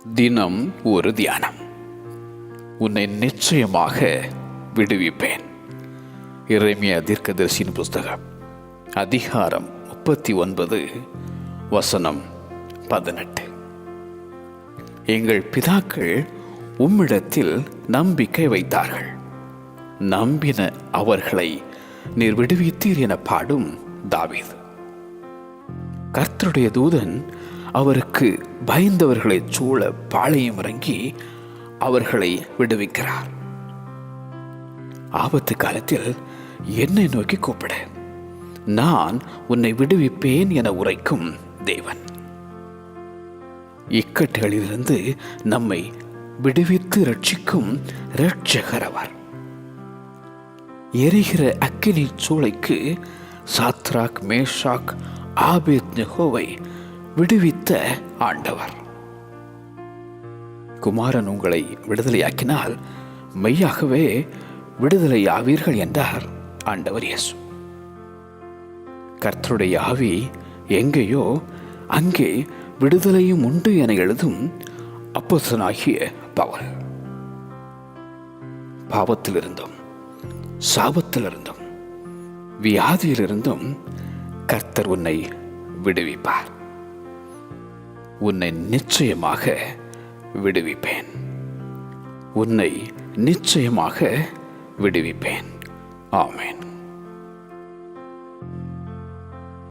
தினம் ஒரு தியானம். உன்னை நிச்சயமாக விடுவிப்பேன். எரேமியா தீர்க்கதரிசியின் புஸ்தகம் அதிகாரம் 39 வசனம் 18. எங்கள் பிதாக்கள் உம்மிடத்தில் நம்பிக்கை வைத்தார்கள், நம்பின அவர்களை நீர் விடுவித்தீர் என பாடும் தாவீது. கர்த்தருடைய தூதன் அவருக்கு பயந்தவர்களை சூழ பாளையம் இறங்கி அவர்களை விடுவிக்கிறார். ஆபத்து காலத்தில் என்னை நோக்கி கூப்பிட, நான் உன்னை விடுவிப்பேன் என உரைக்கும் தேவன். இக்கட்டுகளிலிருந்து நம்மை விடுவித்து ரட்சிக்கும் இரட்சகர் அவர். எரிகிற அக்கினி சூளைக்கு சாத்ராக், மேஷாக், ஆபேத்நேகோவை விடுவித்த ஆண்டவர். குமாரன் உங்களை விடுதலையாக்கினால் மெய்யாகவே விடுதலை ஆவீர்கள் என்றார் ஆண்டவர் இயேசு. கர்த்தருடைய ஆவி எங்கேயோ அங்கே விடுதலையும் உண்டு என எழுதும் அப்போஸ்தலனாகிய பவுல். பாவத்திலிருந்தும் சாபத்திலிருந்தும் வியாதியிலிருந்தும் கர்த்தர் உன்னை விடுவிப்பார். உன்னை நிச்சயமாக விடுவிப்பேன். உன்னை நிச்சயமாக விடுவிப்பேன். ஆமென்.